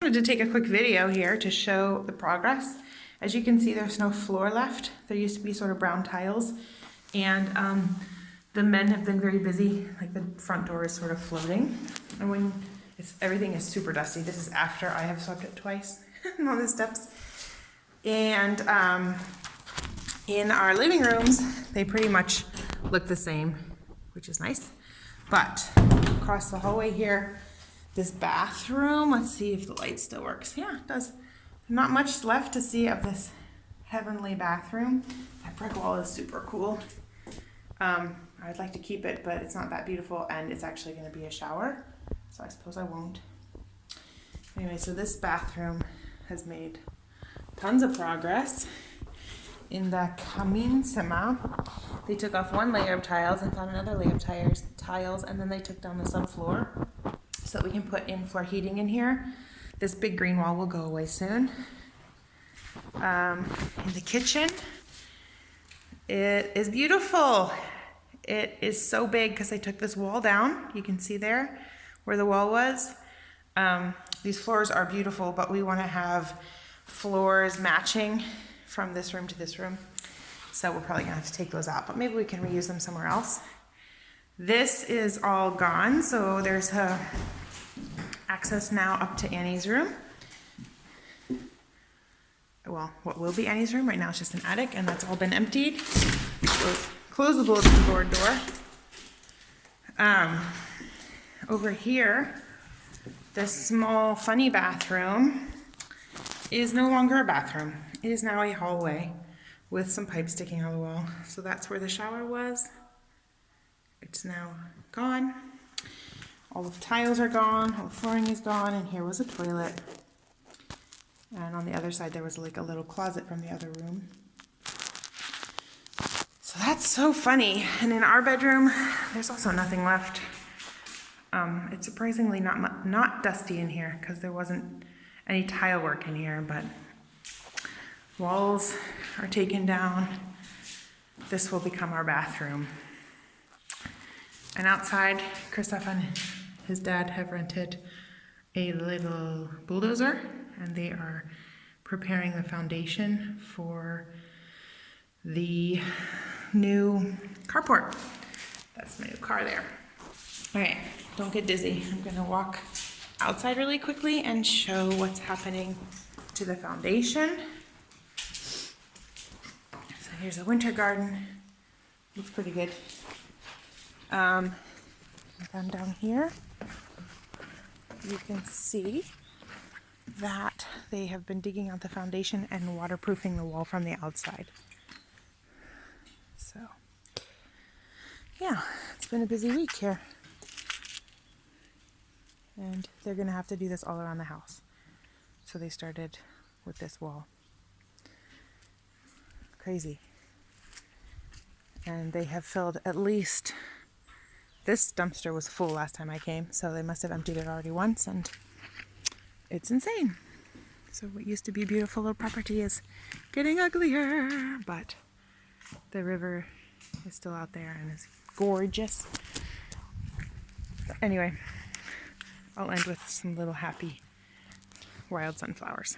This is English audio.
wanted to take a quick video here to show the progress. As you can see, there's no floor left. There used to be sort of brown tiles, and the men have been very busy. Like the front door is sort of floating, and when everything is super dusty. This is after I have swept it twice on the steps. And in our living rooms, they pretty much look the same, which is nice. But across the hallway here, this bathroom, let's see if the light still works. Yeah, it does. Not much left to see of this heavenly bathroom. That brick wall is super cool. I'd like to keep it, but it's not that beautiful, and it's actually going to be a shower, so I suppose I won't. Anyway, so this bathroom has made tons of progress. In the Kamienzimmer, they took off one layer of tiles and found another layer of tiles, and then they took down the subfloor so that we can put in floor heating in here. This big green wall will go away soon. In the kitchen, it is beautiful. It is so big because they took this wall down. You can see there where the wall was. These floors are beautiful, but we want to have floors matching from this room to this room. So we're probably gonna have to take those out, but maybe we can reuse them somewhere else. This is all gone, so there's access now up to Annie's room. Well, what will be Annie's room right now is just an attic, and that's all been emptied. Close the bulletin board door. Over here, this small funny bathroom is no longer a bathroom. It is now a hallway with some pipes sticking out of the wall. So that's where the shower was. It's now gone. All the tiles are gone, all the flooring is gone, and here was a toilet. And on the other side there was like a little closet from the other room. So that's so funny. And in our bedroom, there's also nothing left. It's surprisingly not dusty in here because there wasn't any tile work in here, but walls are taken down. This will become our bathroom. And outside, Christoph and his dad have rented a little bulldozer, and they are preparing the foundation for the new carport. That's my new car there. All right, don't get dizzy. I'm gonna walk outside really quickly and show what's happening to the foundation. So here's a winter garden. Looks pretty good. And then down here, you can see that they have been digging out the foundation and waterproofing the wall from the outside. So, yeah, it's been a busy week here. And they're gonna have to do this all around the house. So they started with this wall. Crazy. And they have filled at least, this dumpster was full last time I came, so they must have emptied it already once, and it's insane. So what used to be a beautiful little property is getting uglier, but the river is still out there and is gorgeous. But anyway, I'll end with some little happy wild sunflowers.